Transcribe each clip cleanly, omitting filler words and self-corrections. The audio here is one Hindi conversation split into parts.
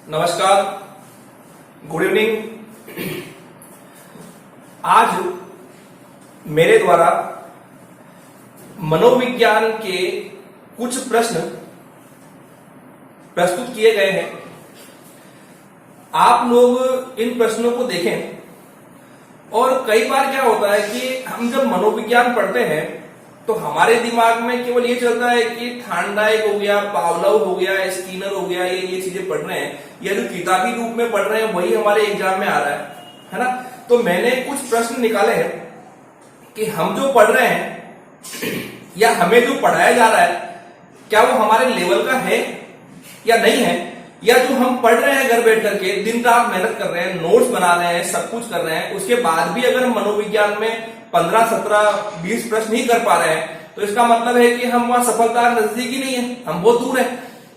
नमस्कार, गुड इवनिंग। आज मेरे द्वारा मनोविज्ञान के कुछ प्रश्न प्रस्तुत किए गए हैं। आप लोग इन प्रश्नों को देखें। और कई बार क्या होता है कि हम जब मनोविज्ञान पढ़ते हैं तो हमारे दिमाग में केवल ये चलता है कि थार्नडाइक हो गया, पावलोव हो गया, स्किनर हो गया, ये चीजें पढ़ रहे हैं या जो किताबी रूप में पढ़ रहे हैं वही हमारे एग्जाम में आ रहा है ना। तो मैंने कुछ प्रश्न निकाले हैं कि हम जो पढ़ रहे हैं या हमें जो पढ़ाया जा रहा है क्या वो हमारे लेवल का है या नहीं है, या जो हम पढ़ रहे हैं घर बैठ करके दिन रात मेहनत कर रहे हैं, नोट्स बना रहे हैं, सब कुछ कर रहे हैं, उसके बाद भी अगर हम मनोविज्ञान में 15, 17, 20 प्रश्न ही कर पा रहे हैं तो इसका मतलब है कि हम वहां सफलता नजदीक ही नहीं है, हम बहुत दूर है।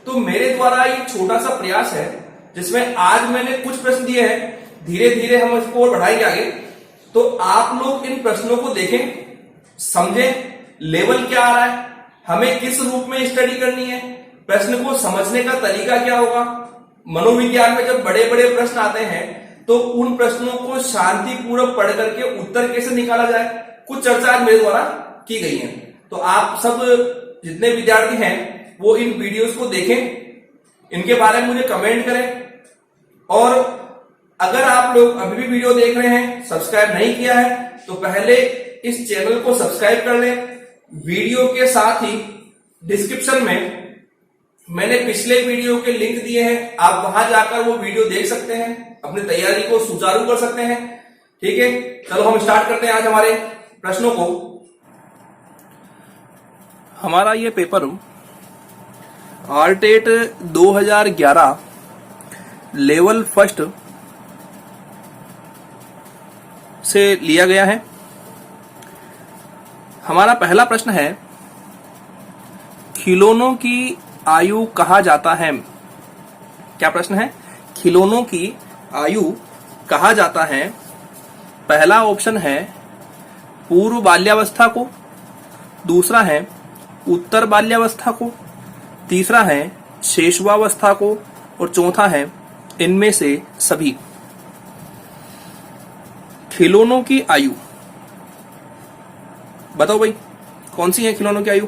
तो मेरे द्वारा ये छोटा सा प्रयास है जिसमें आज मैंने कुछ प्रश्न दिए हैं, धीरे धीरे हम इसको और बढ़ाएंगे आगे। तो आप लोग इन प्रश्नों को देखें, समझें लेवल क्या आ रहा है, हमें किस रूप में स्टडी करनी है, प्रश्न को समझने का तरीका क्या होगा। मनोविज्ञान में जब बड़े बड़े प्रश्न आते हैं तो उन प्रश्नों को शांतिपूर्वक पढ़ करके उत्तर कैसे निकाला जाए, कुछ चर्चा मेरे द्वारा की गई है। तो आप सब जितने विद्यार्थी हैं वो इन वीडियोस को देखें, इनके बारे में मुझे कमेंट करें। और अगर आप लोग अभी भी वीडियो देख रहे हैं, सब्सक्राइब नहीं किया है तो पहले इस चैनल को सब्सक्राइब कर लें। वीडियो के साथ ही डिस्क्रिप्शन में मैंने पिछले वीडियो के लिंक दिए हैं, आप वहां जाकर वो वीडियो देख सकते हैं, अपनी तैयारी को सुचारू कर सकते हैं। ठीक है, चलो हम स्टार्ट करते हैं आज हमारे प्रश्नों को। हमारा ये पेपर आरटेट 2011 लेवल फर्स्ट से लिया गया है। हमारा पहला प्रश्न है, खिलौनों की आयु कहा जाता है। क्या प्रश्न है? खिलौनों की आयु कहा जाता है। पहला ऑप्शन है पूर्व बाल्यावस्था को, दूसरा है उत्तर बाल्यावस्था को, तीसरा है शैशवावस्था को और चौथा है इनमें से सभी। खिलौनों की आयु बताओ भाई, कौन सी है खिलौनों की आयु?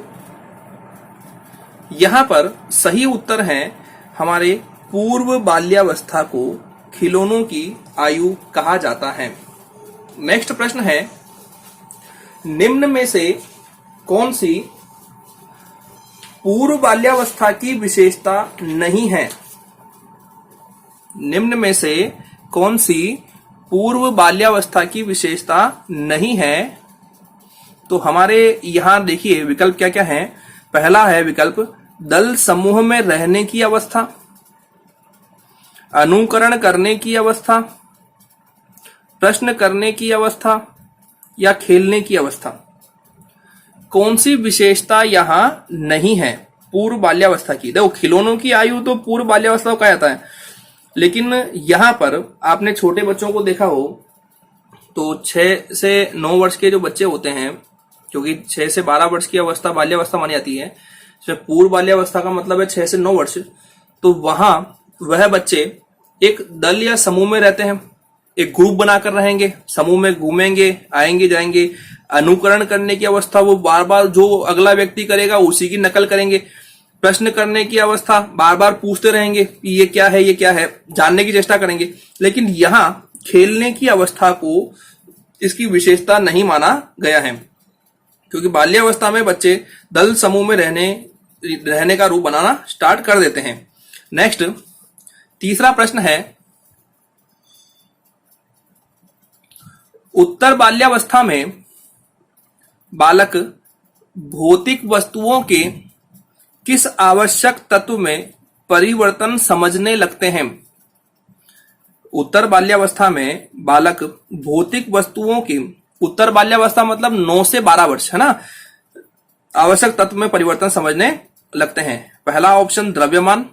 यहां पर सही उत्तर है हमारे पूर्व बाल्यावस्था को खिलौनों की आयु कहा जाता है। नेक्स्ट प्रश्न है, निम्न में से कौन सी पूर्व बाल्यावस्था की विशेषता नहीं है? निम्न में से कौन सी पूर्व बाल्यावस्था की विशेषता नहीं है? तो हमारे यहां देखिए विकल्प क्या क्या है। पहला है विकल्प दल समूह में रहने की अवस्था, अनुकरण करने की अवस्था, प्रश्न करने की अवस्था या खेलने की अवस्था। कौन सी विशेषता यहां नहीं है पूर्व बाल्यावस्था की? देखो, खिलौनों की आयु तो पूर्व बाल्यावस्था को कहा जाता है, लेकिन यहां पर आपने छोटे बच्चों को देखा हो तो 6 से 9 वर्ष के जो बच्चे होते हैं, क्योंकि 6 से 12 वर्ष की अवस्था बाल्यावस्था मानी जाती है, पूर्व बाल्यावस्था का मतलब है 6 से 9 वर्ष। तो वहां वह बच्चे एक दल या समूह में रहते हैं, एक ग्रुप बनाकर रहेंगे, समूह में घूमेंगे, आएंगे जाएंगे। अनुकरण करने की अवस्था, वो बार बार जो अगला व्यक्ति करेगा उसी की नकल करेंगे। प्रश्न करने की अवस्था, बार बार पूछते रहेंगे कि ये क्या है, ये क्या है, जानने की चेष्टा करेंगे। लेकिन यहाँ खेलने की अवस्था को इसकी विशेषता नहीं माना गया है, क्योंकि बाल्यावस्था में बच्चे दल समूह में रहने का रूप बनाना स्टार्ट कर देते हैं। नेक्स्ट तीसरा प्रश्न है, उत्तर बाल्यावस्था में बालक भौतिक वस्तुओं के किस आवश्यक तत्व में परिवर्तन समझने लगते हैं? उत्तर बाल्यावस्था में बालक भौतिक वस्तुओं की, उत्तर बाल्यावस्था मतलब 9 से 12 वर्ष है ना, आवश्यक तत्व में परिवर्तन समझने लगते हैं। पहला ऑप्शन द्रव्यमान,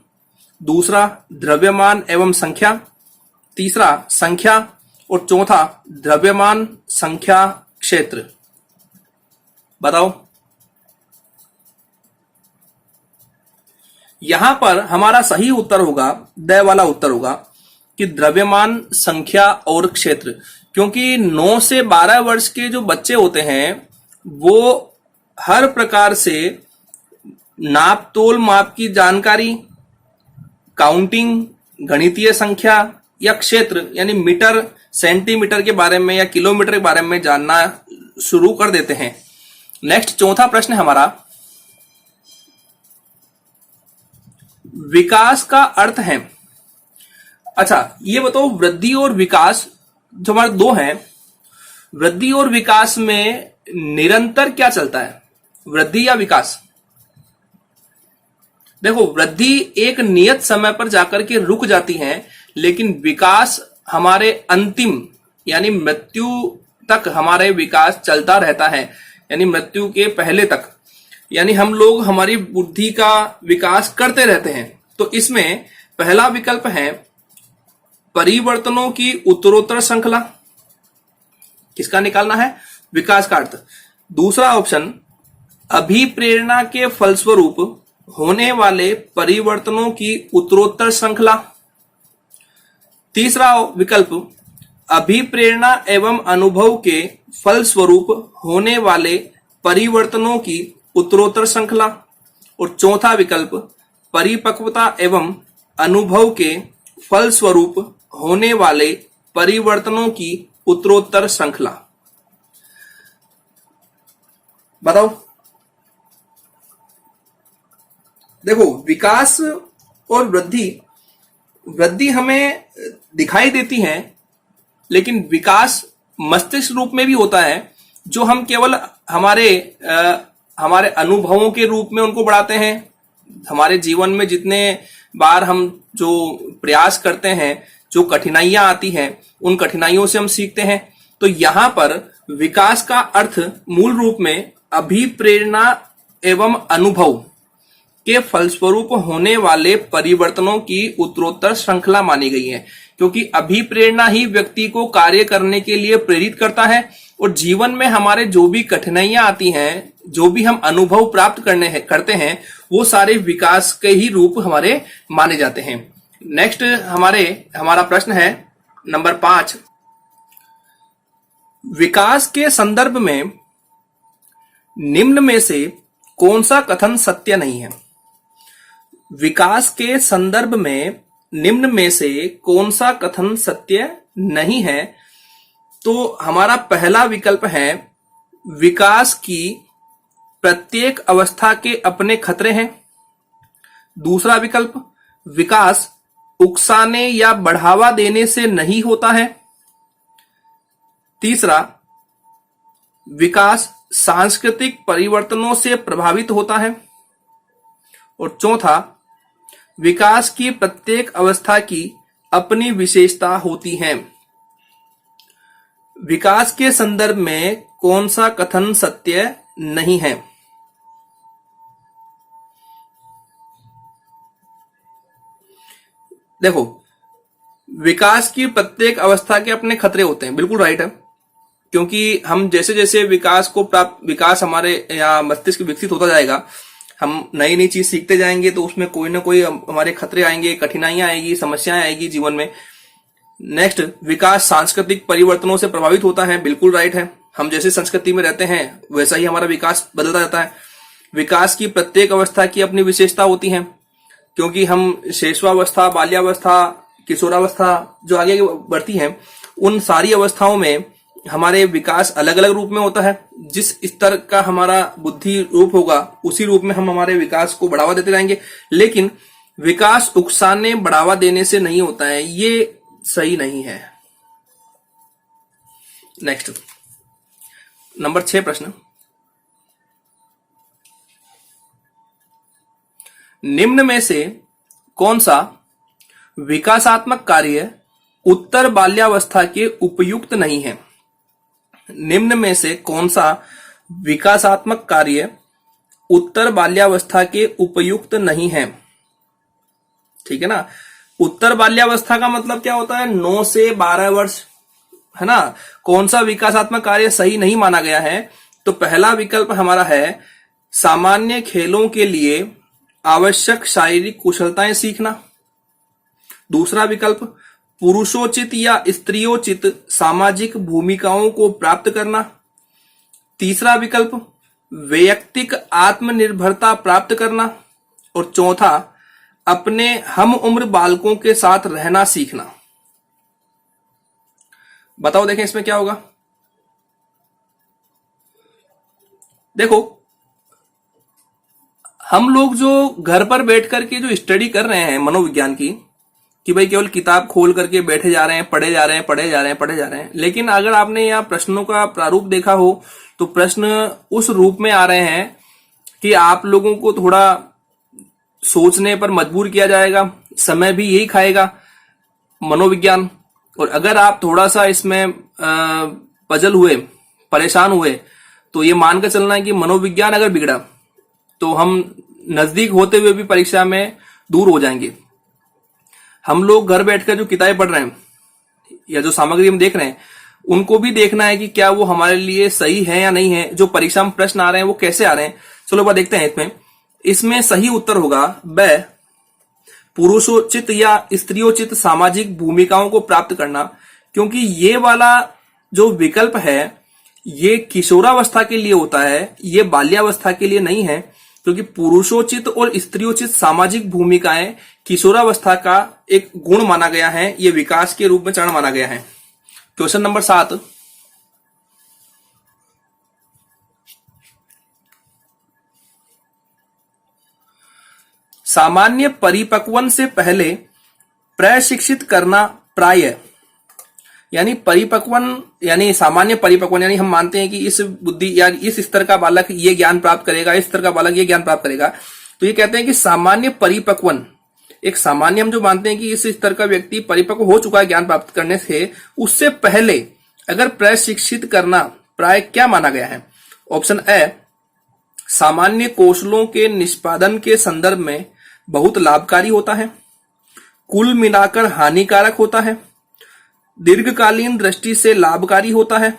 दूसरा द्रव्यमान एवं संख्या, तीसरा संख्या और चौथा द्रव्यमान संख्या क्षेत्र। बताओ। यहां पर हमारा सही उत्तर होगा, द वाला उत्तर होगा कि द्रव्यमान, संख्या और क्षेत्र। क्योंकि 9 से 12 वर्ष के जो बच्चे होते हैं वो हर प्रकार से नाप तोल माप की जानकारी, काउंटिंग, गणितीय संख्या या क्षेत्र यानी मीटर, सेंटीमीटर के बारे में या किलोमीटर के बारे में जानना शुरू कर देते हैं। नेक्स्ट चौथा प्रश्न है हमारा, विकास का अर्थ है। अच्छा, ये बताओ वृद्धि और विकास जो हमारे दो हैं, वृद्धि और विकास में निरंतर क्या चलता है, वृद्धि या विकास? देखो, वृद्धि एक नियत समय पर जाकर के रुक जाती है, लेकिन विकास हमारे अंतिम यानी मृत्यु तक हमारे विकास चलता रहता है, यानी मृत्यु के पहले तक। यानी हम लोग हमारी बुद्धि का विकास करते रहते हैं। तो इसमें पहला विकल्प है परिवर्तनों की उत्तरोत्तर श्रृंखला, किसका निकालना है, विकास का अर्थ। दूसरा ऑप्शन अभिप्रेरणा के फलस्वरूप होने वाले परिवर्तनों की उत्तरोत्तर श्रृंखला। तीसरा विकल्प अभिप्रेरणा एवं अनुभव के फलस्वरूप होने वाले परिवर्तनों की उत्तरोत्तर श्रृंखला। और चौथा विकल्प परिपक्वता एवं अनुभव के फलस्वरूप होने वाले परिवर्तनों की उत्तरोत्तर श्रृंखला। बताओ। देखो, विकास और वृद्धि हमें दिखाई देती है, लेकिन विकास मस्तिष्क रूप में भी होता है, जो हम केवल हमारे अनुभवों के रूप में उनको बढ़ाते हैं। हमारे जीवन में जितने बार हम जो प्रयास करते हैं, जो कठिनाइयां आती हैं, उन कठिनाइयों से हम सीखते हैं। तो यहां पर विकास का अर्थ मूल रूप में अभिप्रेरणा एवं अनुभव के फलस्वरूप होने वाले परिवर्तनों की उत्तरोत्तर श्रृंखला मानी गई है। क्योंकि अभिप्रेरणा ही व्यक्ति को कार्य करने के लिए प्रेरित करता है, और जीवन में हमारे जो भी कठिनाइयां आती हैं, जो भी हम अनुभव प्राप्त करते हैं, वो सारे विकास के ही रूप हमारे माने जाते हैं। नेक्स्ट हमारा प्रश्न है नंबर 5, विकास के संदर्भ में निम्न में से कौन सा कथन सत्य नहीं है? विकास के संदर्भ में निम्न में से कौन सा कथन सत्य नहीं है? तो हमारा पहला विकल्प है विकास की प्रत्येक अवस्था के अपने खतरे हैं। दूसरा विकल्प विकास उकसाने या बढ़ावा देने से नहीं होता है। तीसरा विकास सांस्कृतिक परिवर्तनों से प्रभावित होता है। और चौथा विकास की प्रत्येक अवस्था की अपनी विशेषता होती है। विकास के संदर्भ में कौन सा कथन सत्य नहीं है? देखो, विकास की प्रत्येक अवस्था के अपने खतरे होते हैं, बिल्कुल राइट है। क्योंकि हम जैसे जैसे विकास हमारे या मस्तिष्क विकसित होता जाएगा, हम नई नई चीज सीखते जाएंगे, तो उसमें कोई ना कोई हमारे खतरे आएंगे, कठिनाइयां आएगी, समस्याएं आएगी जीवन में। नेक्स्ट, विकास सांस्कृतिक परिवर्तनों से प्रभावित होता है, बिल्कुल राइट है। हम जैसे संस्कृति में रहते हैं वैसा ही हमारा विकास बदलता जाता है। विकास की प्रत्येक अवस्था की अपनी विशेषता होती है, क्योंकि हम शैशवावस्था, बाल्यावस्था, किशोरावस्था जो आगे बढ़ती है, उन सारी अवस्थाओं में हमारे विकास अलग अलग रूप में होता है। जिस स्तर का हमारा बुद्धि रूप होगा, उसी रूप में हम हमारे विकास को बढ़ावा देते जाएंगे। लेकिन विकास उकसाने बढ़ावा देने से नहीं होता है, ये सही नहीं है। नेक्स्ट नंबर 6 प्रश्न, निम्न में से कौन सा विकासात्मक कार्य उत्तर बाल्यावस्था के उपयुक्त नहीं है? निम्न में से कौन सा विकासात्मक कार्य उत्तर बाल्यावस्था के उपयुक्त नहीं है? ठीक है ना। उत्तर बाल्यावस्था का मतलब क्या होता है? 9 से 12 वर्ष, है ना। कौन सा विकासात्मक कार्य सही नहीं माना गया है? तो पहला विकल्प हमारा है सामान्य खेलों के लिए आवश्यक शारीरिक कुशलताएं सीखना। दूसरा विकल्प पुरुषोचित या स्त्रियोचित सामाजिक भूमिकाओं को प्राप्त करना। तीसरा विकल्प वैयक्तिक आत्मनिर्भरता प्राप्त करना। और चौथा अपने हम उम्र बालकों के साथ रहना सीखना। बताओ देखें इसमें क्या होगा। देखो, हम लोग जो घर पर बैठ करके जो स्टडी कर रहे हैं मनोविज्ञान की, कि भाई केवल किताब खोल करके बैठे जा रहे हैं, पढ़े जा रहे हैं, पढ़े जा रहे हैं, पढ़े जा रहे हैं, लेकिन अगर आपने यहाँ प्रश्नों का प्रारूप देखा हो तो प्रश्न उस रूप में आ रहे हैं कि आप लोगों को थोड़ा सोचने पर मजबूर किया जाएगा, समय भी यही खाएगा मनोविज्ञान। और अगर आप थोड़ा सा इसमें पजल हुए, परेशान हुए, तो ये मानकर चलना है कि मनोविज्ञान अगर बिगड़ा तो हम नजदीक होते हुए भी परीक्षा में दूर हो जाएंगे। हम लोग घर बैठकर जो किताबें पढ़ रहे हैं या जो सामग्री हम देख रहे हैं, उनको भी देखना है कि क्या वो हमारे लिए सही है या नहीं है। जो परीक्षा में प्रश्न आ रहे हैं वो कैसे आ रहे हैं, चलो बात देखते हैं। इसमें सही उत्तर होगा ब, पुरुषोचित या स्त्रियोचित सामाजिक भूमिकाओं को प्राप्त करना। क्योंकि ये वाला जो विकल्प है ये किशोरावस्था के लिए होता है, ये बाल्यावस्था के लिए नहीं है। क्योंकि पुरुषोचित और स्त्रियोचित सामाजिक भूमिकाएं किशोरावस्था का एक गुण माना गया है, ये विकास के रूप में चरण माना गया है। क्वेश्चन नंबर 7, सामान्य परिपक्वन से पहले प्रशिक्षित करना प्राय, यानी परिपक्वन यानी सामान्य परिपक्वन, यानी हम मानते हैं कि इस बुद्धि या इस स्तर का बालक ये ज्ञान प्राप्त करेगा, इस स्तर का बालक ये ज्ञान प्राप्त करेगा। तो ये कहते हैं कि सामान्य परिपक्वन, एक सामान्य हम जो मानते हैं कि इस स्तर का व्यक्ति परिपक्व हो चुका है ज्ञान प्राप्त करने से, उससे पहले अगर प्रशिक्षित करना प्राय क्या माना गया है। ऑप्शन ए, सामान्य कौशलों के निष्पादन के संदर्भ में बहुत लाभकारी होता है, कुल मिलाकर हानिकारक होता है, दीर्घकालीन दृष्टि से लाभकारी होता है।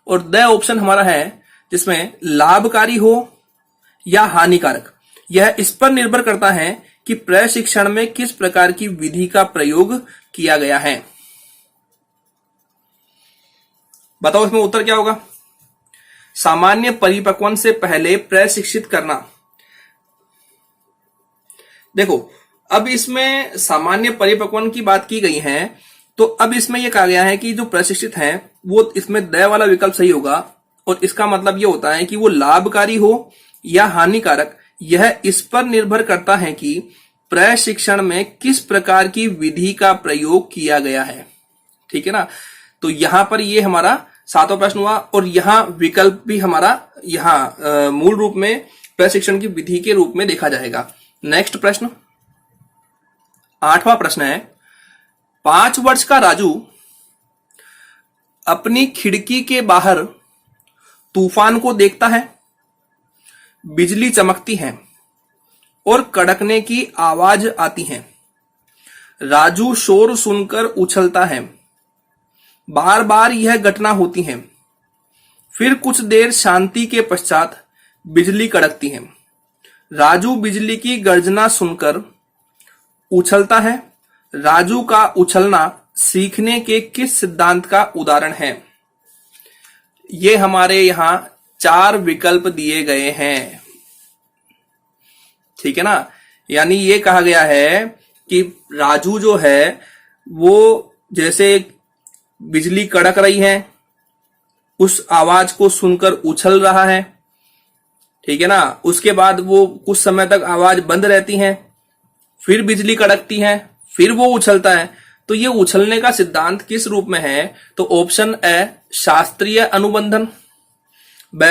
और द ऑप्शन हमारा है जिसमें लाभकारी हो या हानिकारक, यह इस पर निर्भर करता है कि प्रशिक्षण में किस प्रकार की विधि का प्रयोग किया गया है। बताओ इसमें उत्तर क्या होगा। सामान्य परिपक्वन से पहले प्रशिक्षित करना। देखो, अब इसमें सामान्य परिपक्वन की बात की गई है, तो अब इसमें यह कहा गया है कि जो प्रशिक्षित है वो इसमें द वाला विकल्प सही होगा। और इसका मतलब यह होता है कि वो लाभकारी हो या हानिकारक, यह इस पर निर्भर करता है कि प्रशिक्षण में किस प्रकार की विधि का प्रयोग किया गया है। ठीक है ना। तो यहां पर ये हमारा 7वां प्रश्न हुआ और यहां विकल्प भी हमारा यहां मूल रूप में प्रशिक्षण की विधि के रूप में देखा जाएगा। नेक्स्ट प्रश्न, 8वां प्रश्न है, 5 वर्ष का राजू अपनी खिड़की के बाहर तूफान को देखता है, बिजली चमकती है और कड़कने की आवाज आती है। राजू शोर सुनकर उछलता है, बार बार यह घटना होती है। फिर कुछ देर शांति के पश्चात बिजली कड़कती है। राजू बिजली की गर्जना सुनकर उछलता है। राजू का उछलना सीखने के किस सिद्धांत का उदाहरण है। ये हमारे यहां 4 विकल्प दिए गए हैं। ठीक है ना। यानी ये कहा गया है कि राजू जो है वो जैसे बिजली कड़क रही है, उस आवाज को सुनकर उछल रहा है। ठीक है ना। उसके बाद वो कुछ समय तक आवाज बंद रहती है, फिर बिजली कड़कती है, फिर वो उछलता है। तो ये उछलने का सिद्धांत किस रूप में है। तो ऑप्शन ए, शास्त्रीय अनुबंधन, ब,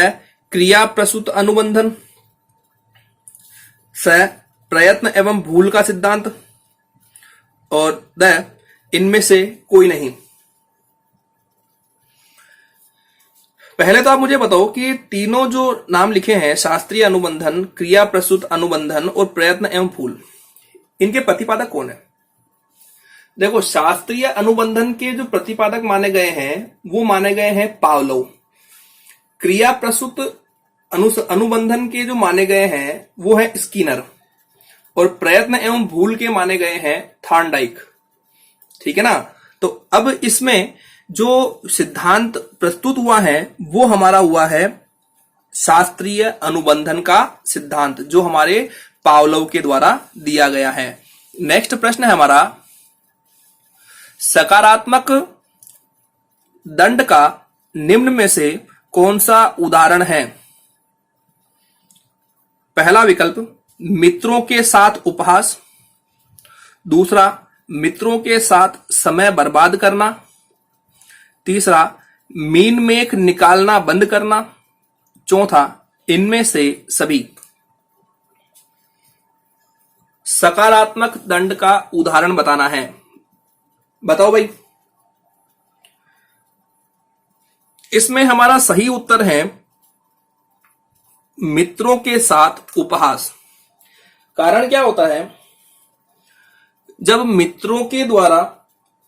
क्रिया प्रसूत अनुबंधन, स, प्रयत्न एवं भूल का सिद्धांत, और द, इनमें से कोई नहीं। पहले तो आप मुझे बताओ कि तीनों जो नाम लिखे हैं, शास्त्रीय अनुबंधन, क्रिया प्रसूत अनुबंधन और प्रयत्न एवं भूल, इनके प्रतिपादक कौन है। देखो, शास्त्रीय अनुबंधन के जो प्रतिपादक माने गए हैं वो माने गए हैं पावलोव। क्रिया प्रसूत अनुबंधन के जो माने गए हैं वो है स्किनर। और प्रयत्न एवं भूल के माने गए हैं थार्नडाइक। ठीक है ना। तो अब इसमें जो सिद्धांत प्रस्तुत हुआ है वो हमारा हुआ है शास्त्रीय अनुबंधन का सिद्धांत, जो हमारे पावलोव के द्वारा दिया गया है। नेक्स्ट प्रश्न है हमारा, सकारात्मक दंड का निम्न में से कौन सा उदाहरण है? पहला विकल्प मित्रों के साथ उपहास, दूसरा मित्रों के साथ समय बर्बाद करना, तीसरा मीन मेख निकालना बंद करना, चौथा इनमें से सभी। सकारात्मक दंड का उदाहरण बताना है। बताओ भाई। इसमें हमारा सही उत्तर है मित्रों के साथ उपहास। कारण क्या होता है, जब मित्रों के द्वारा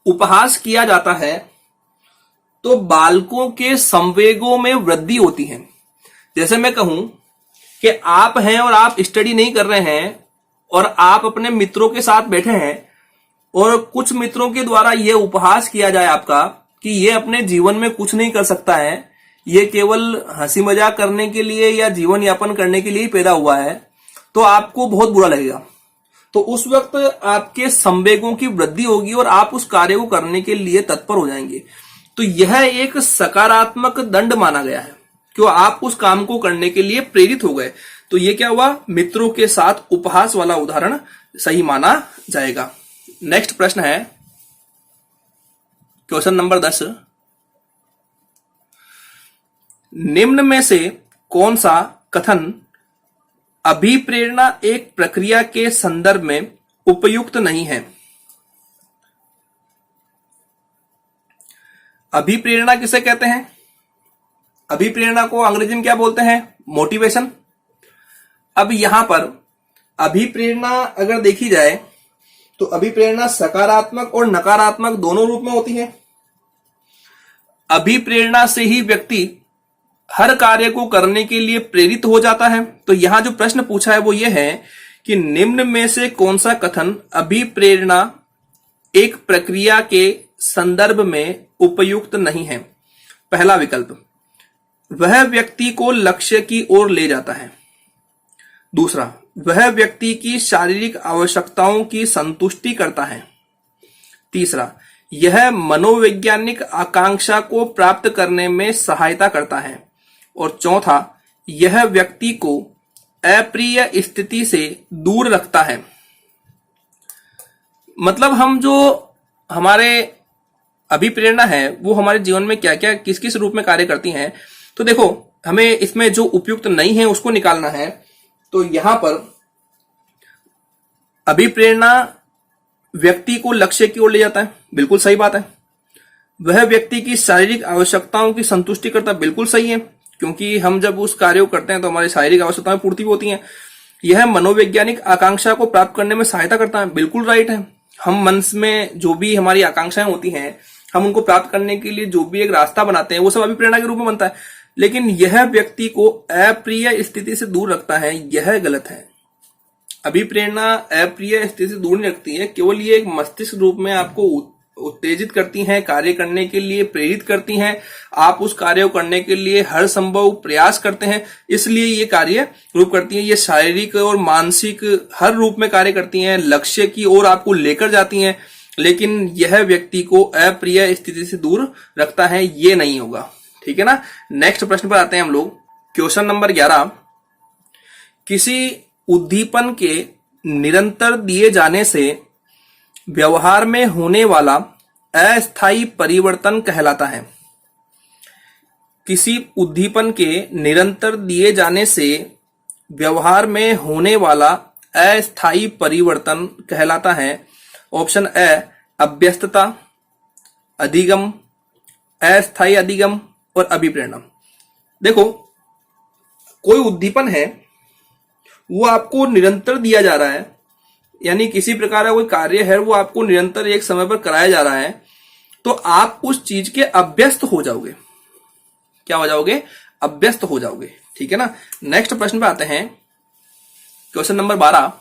उपहास किया जाता है तो बालकों के संवेगों में वृद्धि होती है। जैसे मैं कहूं कि आप हैं और आप स्टडी नहीं कर रहे हैं और आप अपने मित्रों के साथ बैठे हैं और कुछ मित्रों के द्वारा यह उपहास किया जाए आपका कि यह अपने जीवन में कुछ नहीं कर सकता है, यह केवल हंसी मजाक करने के लिए या जीवन यापन करने के लिए ही पैदा हुआ है, तो आपको बहुत बुरा लगेगा। तो उस वक्त आपके संवेगों की वृद्धि होगी और आप उस कार्य को करने के लिए तत्पर हो जाएंगे। तो यह एक सकारात्मक दंड माना गया है, क्यों आप उस काम को करने के लिए प्रेरित हो गए। तो यह क्या हुआ, मित्रों के साथ उपहास वाला उदाहरण सही माना जाएगा। नेक्स्ट प्रश्न है क्वेश्चन नंबर 10, निम्न में से कौन सा कथन अभिप्रेरणा एक प्रक्रिया के संदर्भ में उपयुक्त नहीं है? अभिप्रेरणा किसे कहते हैं? अभिप्रेरणा को अंग्रेजी में क्या बोलते हैं? मोटिवेशन। अब यहां पर अभिप्रेरणा अगर देखी जाए तो अभिप्रेरणा सकारात्मक और नकारात्मक दोनों रूप में होती है। अभिप्रेरणा से ही व्यक्ति हर कार्य को करने के लिए प्रेरित हो जाता है। तो यहां जो प्रश्न पूछा है वो ये है कि निम्न में से कौन सा कथन अभिप्रेरणा एक प्रक्रिया के संदर्भ में उपयुक्त नहीं है? पहला विकल्प, वह व्यक्ति को लक्ष्य की ओर ले जाता है। दूसरा, वह व्यक्ति की शारीरिक आवश्यकताओं की संतुष्टि करता है। तीसरा, यह मनोवैज्ञानिक आकांक्षा को प्राप्त करने में सहायता करता है। और चौथा, यह व्यक्ति को अप्रिय स्थिति से दूर रखता है। मतलब हम जो हमारे अभिप्रेरणा है वो हमारे जीवन में क्या क्या किस किस रूप में कार्य करती हैं। तो देखो, हमें इसमें जो उपयुक्त नहीं है उसको निकालना है। तो यहां पर अभिप्रेरणा व्यक्ति को लक्ष्य की ओर ले जाता है, बिल्कुल सही बात है। वह व्यक्ति की शारीरिक आवश्यकताओं की संतुष्टि करता है, बिल्कुल सही है, क्योंकि हम जब उस कार्य को करते हैं तो हमारी शारीरिक आवश्यकताएं पूर्ति भी होती हैं। यह मनोवैज्ञानिक आकांक्षा को प्राप्त करने में सहायता करता है, बिल्कुल राइट है। हम मन में जो भी हमारी आकांक्षाएं होती हैं, हम उनको प्राप्त करने के लिए जो भी एक रास्ता बनाते हैं वो सब अभिप्रेरणा के रूप में बनता है। लेकिन यह व्यक्ति को अप्रिय स्थिति से दूर रखता है, यह गलत है। अभिप्रेरणा अप्रिय स्थिति से दूर नहीं रखती है, केवल ये एक मस्तिष्क रूप में आपको उत्तेजित करती हैं, कार्य करने के लिए प्रेरित करती हैं। आप उस कार्य को करने के लिए हर संभव प्रयास करते हैं, इसलिए ये कार्य रूप करती हैं। ये शारीरिक और मानसिक हर रूप में कार्य करती हैं, लक्ष्य की ओर आपको लेकर जाती हैं। लेकिन यह व्यक्ति को अप्रिय स्थिति से दूर रखता है, ये नहीं होगा। ठीक है ना। नेक्स्ट प्रश्न पर आते हैं हम लोग। क्वेश्चन नंबर 11, किसी उद्दीपन के निरंतर दिए जाने से व्यवहार में होने वाला अस्थायी परिवर्तन कहलाता है। किसी उद्दीपन के निरंतर दिए जाने से व्यवहार में होने वाला अस्थायी परिवर्तन कहलाता है। ऑप्शन ए अभ्यस्तता, अधिगम, अस्थायी अधिगम और अभिप्रेरणा। देखो, कोई उद्दीपन है वो आपको निरंतर दिया जा रहा है, यानी किसी प्रकार का कोई कार्य है वो आपको निरंतर एक समय पर कराया जा रहा है, तो आप उस चीज के अभ्यस्त हो जाओगे। क्या हो जाओगे? अभ्यस्त हो जाओगे। ठीक है ना। नेक्स्ट प्रश्न पे आते हैं। क्वेश्चन नंबर 12,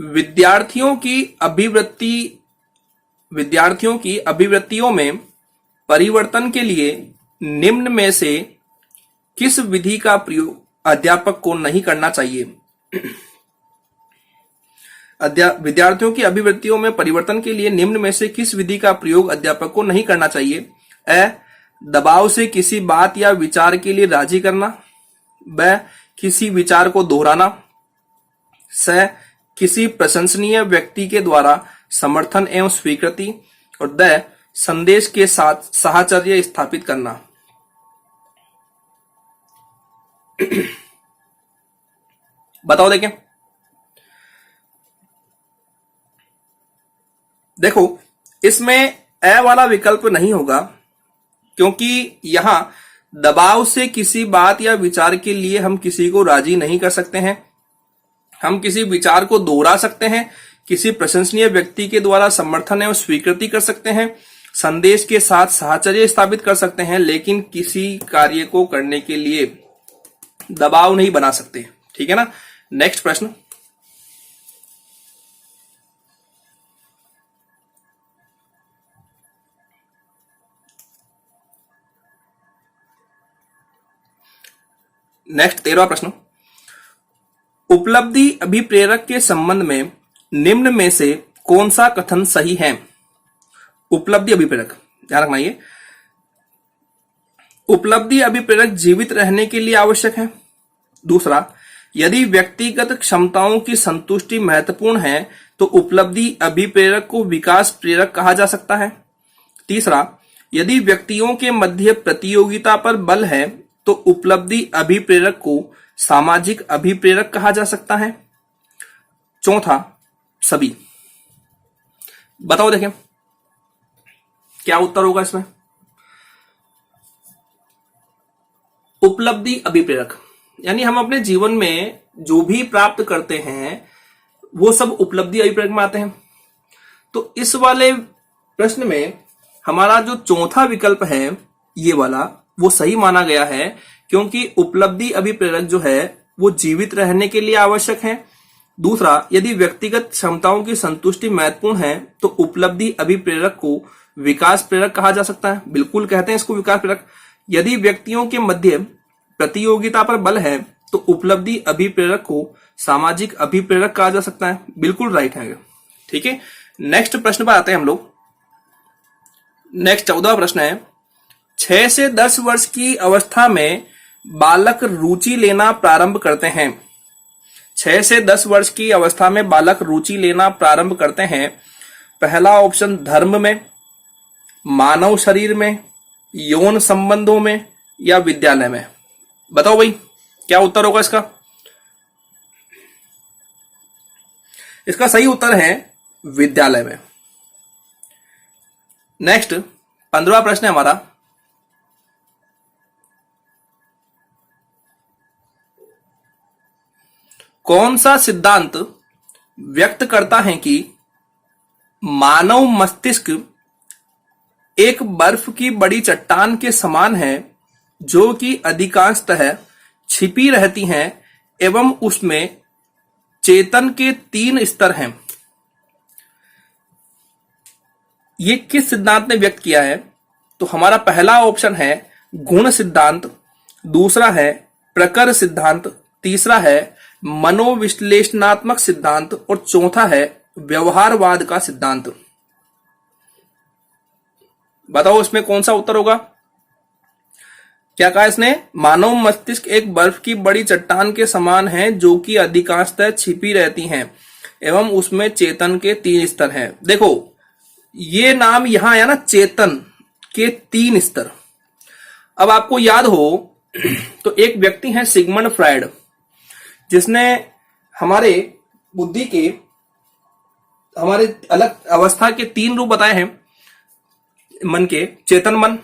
विद्यार्थियों की अभिवृत्ति विद्यार्थियों की अभिवृत्तियों में परिवर्तन के लिए निम्न में से किस विधि का प्रयोग अध्यापक को नहीं करना चाहिए? विद्यार्थियों की अभिवृत्तियों में परिवर्तन के लिए निम्न में से किस विधि का प्रयोग अध्यापक को नहीं करना चाहिए? अ, दबाव से किसी बात या विचार के लिए राजी करना। ब, किसी विचार को दोहराना। स, किसी प्रशंसनीय व्यक्ति के द्वारा समर्थन एवं स्वीकृति। और द, संदेश के साथ साहचर्य स्थापित करना। बताओ देखें। देखो, इसमें ए वाला विकल्प नहीं होगा, क्योंकि यहां दबाव से किसी बात या विचार के लिए हम किसी को राजी नहीं कर सकते हैं। हम किसी विचार को दोहरा सकते हैं, किसी प्रशंसनीय व्यक्ति के द्वारा समर्थन एवं स्वीकृति कर सकते हैं, संदेश के साथ साहचर्य स्थापित कर सकते हैं, लेकिन किसी कार्य को करने के लिए दबाव नहीं बना सकते। ठीक है ना। नेक्स्ट प्रश्न। नेक्स्ट 13वां प्रश्न। उपलब्धि अभिप्रेरक के संबंध में निम्न में से कौन सा कथन सही है? उपलब्धि अभिप्रेरक, ध्यान रखना, ये उपलब्धि अभिप्रेरक जीवित रहने के लिए आवश्यक है। दूसरा, यदि व्यक्तिगत क्षमताओं की संतुष्टि महत्वपूर्ण है तो उपलब्धि अभिप्रेरक को विकास प्रेरक कहा जा सकता है। तीसरा, यदि व्यक्तियों के मध्य प्रतियोगिता पर बल है तो उपलब्धि अभिप्रेरक को सामाजिक अभिप्रेरक कहा जा सकता है। चौथा, सभी। बताओ देखें क्या उत्तर होगा इसमें। उपलब्धि अभिप्रेरक यानी हम अपने जीवन में जो भी प्राप्त करते हैं वो सब उपलब्धि अभिप्रेरक में आते हैं। तो इस वाले प्रश्न में हमारा जो चौथा विकल्प है ये वाला, वो सही माना गया है, क्योंकि उपलब्धि अभिप्रेरक जो है वो जीवित रहने के लिए आवश्यक है। दूसरा, यदि व्यक्तिगत क्षमताओं की संतुष्टि महत्वपूर्ण है तो उपलब्धि अभिप्रेरक को विकास प्रेरक कहा जा सकता है। बिल्कुल कहते हैं इसको विकास प्रेरक। यदि व्यक्तियों के मध्य प्रतियोगिता पर बल है तो उपलब्धि अभिप्रेरक को सामाजिक अभिप्रेरक कहा जा सकता है। बिल्कुल राइट है। ठीक है। नेक्स्ट प्रश्न पर आते हैं हम लोग। नेक्स्ट 14वां प्रश्न है, 6 से 10 वर्ष की अवस्था में बालक रुचि लेना प्रारंभ करते हैं। 6 से 10 वर्ष की अवस्था में बालक रुचि लेना प्रारंभ करते हैं। पहला ऑप्शन धर्म में, मानव शरीर में, यौन संबंधों में या विद्यालय में। बताओ भाई क्या उत्तर होगा इसका। इसका सही उत्तर है विद्यालय में। नेक्स्ट 15वां प्रश्न है हमारा, कौन सा सिद्धांत व्यक्त करता है कि मानव मस्तिष्क एक बर्फ की बड़ी चट्टान के समान है जो कि अधिकांशतः छिपी रहती हैं एवं उसमें चेतन के 3 स्तर हैं। ये किस सिद्धांत ने व्यक्त किया है? तो हमारा पहला ऑप्शन है गुण सिद्धांत, दूसरा है प्रकर सिद्धांत, तीसरा है मनोविश्लेषणात्मक सिद्धांत और चौथा है व्यवहारवाद का सिद्धांत। बताओ इसमें कौन सा उत्तर होगा। क्या कहा इसने? मानव मस्तिष्क एक बर्फ की बड़ी चट्टान के समान है जो कि अधिकांशतः छिपी रहती हैं एवं उसमें चेतन के 3 स्तर हैं। देखो ये नाम यहां आया ना, चेतन के 3 स्तर। अब आपको याद हो तो एक व्यक्ति है सिगमंड फ्रायड, जिसने हमारे बुद्धि के, हमारे अलग अवस्था के 3 रूप बताए हैं मन के, चेतन मन,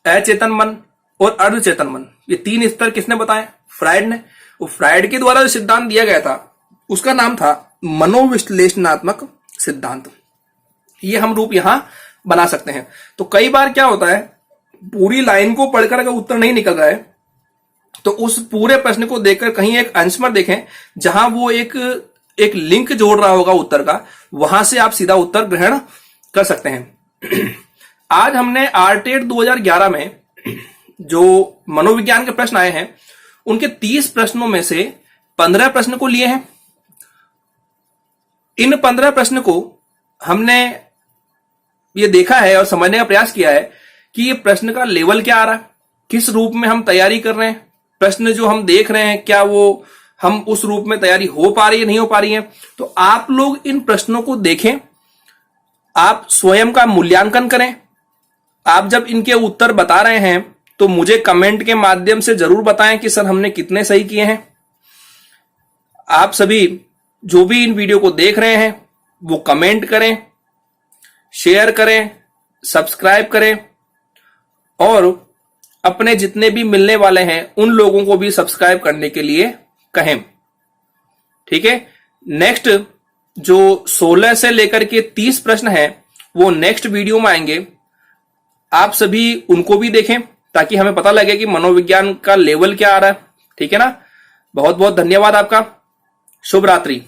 अचेतन मन और अर्धचेतन मन। ये 3 स्तर किसने बताए? फ्रायड ने। वो फ्रायड के द्वारा जो सिद्धांत दिया गया था उसका नाम था मनोविश्लेषणात्मक सिद्धांत। ये हम रूप यहां बना सकते हैं। तो कई बार क्या होता है, पूरी लाइन को पढ़कर अगर उत्तर नहीं निकल रहा है तो उस पूरे प्रश्न को देखकर कहीं एक अंश में देखें जहां वो एक एक लिंक जोड़ रहा होगा उत्तर का, वहां से आप सीधा उत्तर ग्रहण कर सकते हैं। आज हमने आरटेट 2011 में जो मनोविज्ञान के प्रश्न आए हैं उनके 30 प्रश्नों में से 15 प्रश्न को लिए हैं। इन 15 प्रश्न को हमने ये देखा है और समझने का प्रयास किया है कि ये प्रश्न का लेवल क्या आ रहा है, किस रूप में हम तैयारी कर रहे हैं, प्रश्न जो हम देख रहे हैं क्या वो हम उस रूप में तैयारी हो पा रही है नहीं हो पा रही है। तो आप लोग इन प्रश्नों को देखें, आप स्वयं का मूल्यांकन करें। आप जब इनके उत्तर बता रहे हैं तो मुझे कमेंट के माध्यम से जरूर बताएं कि सर हमने कितने सही किए हैं। आप सभी जो भी इन वीडियो को देख रहे हैं वो कमेंट करें, शेयर करें, सब्सक्राइब करें और अपने जितने भी मिलने वाले हैं उन लोगों को भी सब्सक्राइब करने के लिए कहें। ठीक है, नेक्स्ट जो 16 से लेकर के 30 प्रश्न हैं वो नेक्स्ट वीडियो में आएंगे। आप सभी उनको भी देखें ताकि हमें पता लगे कि मनोविज्ञान का लेवल क्या आ रहा है। ठीक है ना, बहुत बहुत धन्यवाद आपका। शुभ रात्रि।